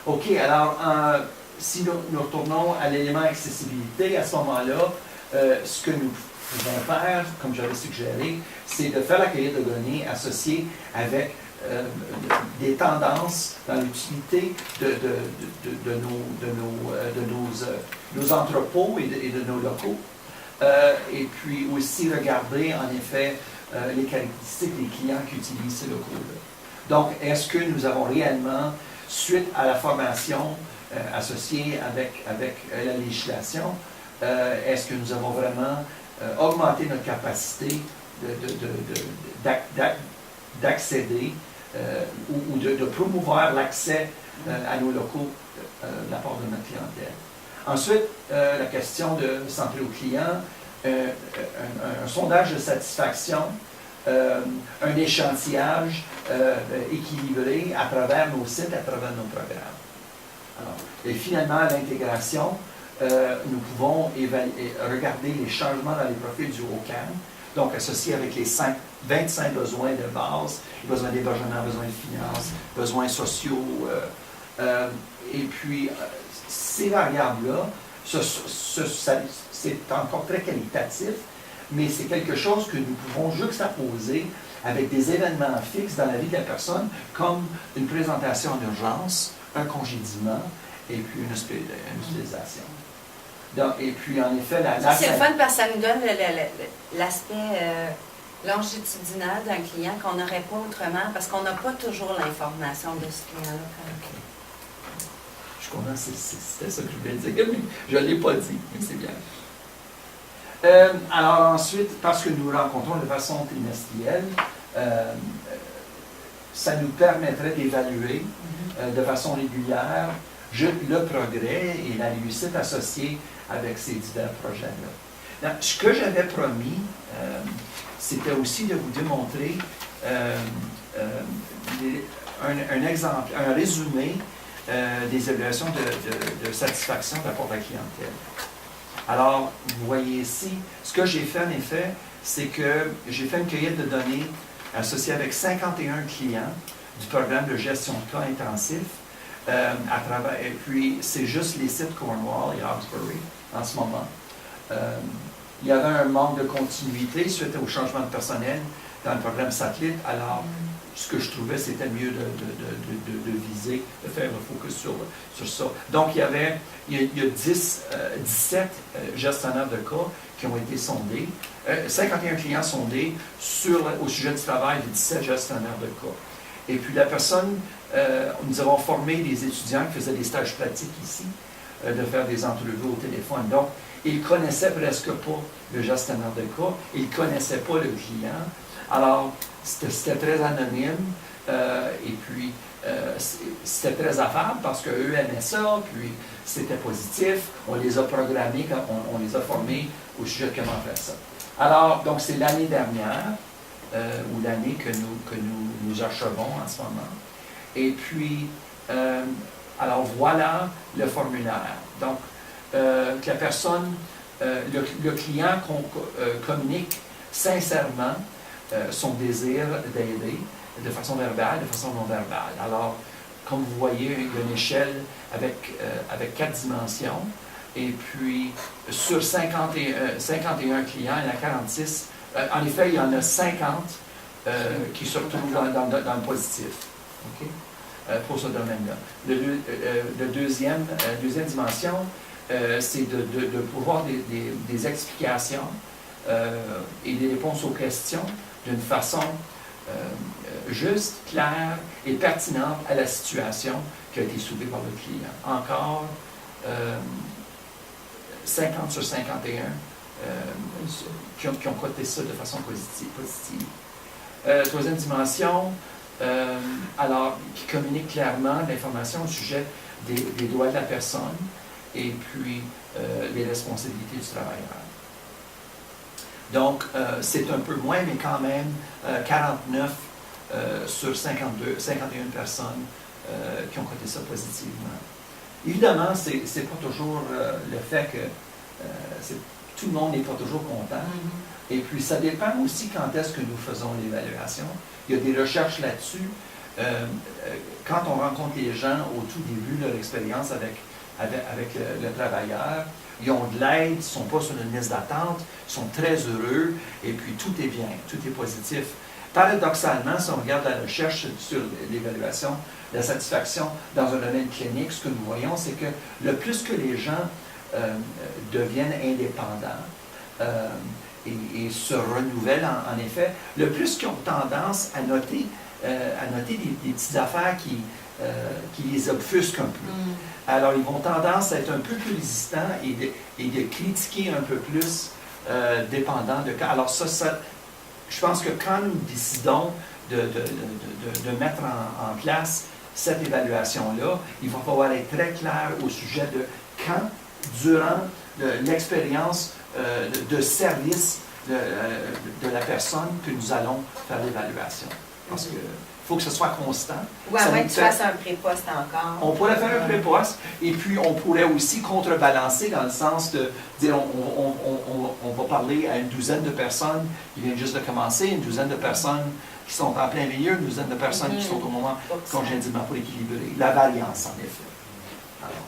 OK, alors, si nous retournons à l'élément accessibilité, à ce moment-là, ce que nous pouvons faire, comme j'avais suggéré, c'est de faire la cueillette de données associée avec des tendances dans l'utilité de nos entrepôts et de nos locaux. Et puis aussi regarder, en effet, les caractéristiques des clients qui utilisent ces locaux-là. Donc, est-ce que nous avons réellement, suite à la formation associée avec la législation, est-ce que nous avons vraiment augmenté notre capacité d'accéder ou de promouvoir l'accès à nos locaux de la part de notre clientèle? Ensuite, la question de santé au client, un sondage de satisfaction, un échantillage équilibré à travers nos sites, à travers nos programmes. Alors, et finalement, l'intégration, nous pouvons regarder les changements dans les profils du OCAM, donc associés avec les 25 besoins de base, besoins d'hébergement, besoins de finances, besoins sociaux. Et puis, ces variables-là, c'est encore très qualitatif, mais c'est quelque chose que nous pouvons juxtaposer avec des événements fixes dans la vie de la personne, comme une présentation en urgence, un congédiement, et puis une hospitalisation. Donc, et puis, en effet, c'est le fun parce que ça nous donne l'aspect longitudinal d'un client qu'on n'aurait pas autrement, parce qu'on n'a pas toujours l'information de ce client-là. Okay. Je comprends, c'était ça que je voulais dire, mais je ne l'ai pas dit, mais c'est bien. Alors ensuite, parce que nous rencontrons de façon trimestrielle, ça nous permettrait d'évaluer de façon régulière le progrès et la réussite associée avec ces divers projets-là. Ce que j'avais promis, c'était aussi de vous démontrer un exemple, un résumé des évaluations de satisfaction de la part de la clientèle. Alors, vous voyez ici, ce que j'ai fait en effet, c'est que j'ai fait une cueillette de données associée avec 51 clients du programme de gestion de cas intensif. Et puis, c'est juste les sites Cornwall et Hawkesbury en ce moment. Il y avait un manque de continuité suite au changement de personnel dans le programme satellite. Alors, ce que je trouvais, c'était mieux de viser, de faire le focus sur ça. Donc, il y a 17 gestionnaires de cas qui ont été sondés, 51 clients sondés au sujet du travail de 17 gestionnaires de cas. Et puis, nous avons formé des étudiants qui faisaient des stages pratiques ici, de faire des entrevues au téléphone. Donc, ils ne connaissaient presque pas le gestionnaire de cas, ils ne connaissaient pas le client. Alors, c'était très anonyme, et puis c'était très affable parce qu'eux aimaient ça, puis c'était positif. On les a programmés, on les a formés au sujet de comment faire ça. Alors, donc c'est l'année dernière, ou l'année que nous achevons en ce moment. Et puis, alors voilà le formulaire. Donc, que la personne, le client communique sincèrement son désir d'aider de façon verbale, de façon non verbale. Alors, comme vous voyez, il y a une échelle avec 4 dimensions. Et puis, sur 51 clients, il y en a 46. En effet, il y en a 50 qui se retrouvent dans le positif. Okay? Pour ce domaine-là. La deuxième dimension, c'est de pouvoir des explications et des réponses aux questions d'une façon juste, claire et pertinente à la situation qui a été soulevée par le client. Encore 50 sur 51 qui ont coté ça de façon positive. Troisième dimension, alors qui communique clairement l'information au sujet des droits de la personne et puis les responsabilités du travailleur. Donc, c'est un peu moins, mais quand même 49 sur 51 personnes qui ont coté ça positivement. Évidemment, c'est pas toujours le fait que tout le monde n'est pas toujours content. Et puis, ça dépend aussi quand est-ce que nous faisons l'évaluation. Il y a des recherches là-dessus. quand on rencontre les gens au tout début de leur expérience avec le travailleur, ils ont de l'aide, ils ne sont pas sur une liste d'attente, ils sont très heureux, et puis tout est bien, tout est positif. Paradoxalement, si on regarde la recherche sur l'évaluation, la satisfaction dans un domaine clinique, ce que nous voyons, c'est que le plus que les gens deviennent indépendants et se renouvellent, en effet, le plus qu'ils ont tendance à noter des petites affaires qui les offusquent un peu. Alors, ils vont tendance à être un peu plus résistants et de critiquer un peu plus, dépendant de cas. Alors, je pense que quand nous décidons de mettre en place cette évaluation-là, il va falloir être très clair au sujet de quand, durant l'expérience de service de la personne que nous allons faire l'évaluation. Parce qu'il faut que ce soit constant. Ou à moins que tu fasses un pré-poste encore. On pourrait faire un pré-poste, et puis on pourrait aussi contrebalancer dans le sens de dire on va parler à une douzaine de personnes qui viennent juste de commencer, une douzaine de personnes qui sont en plein milieu, une douzaine de personnes qui sont au moment congédiement pour équilibrer. La variance, en effet. Alors,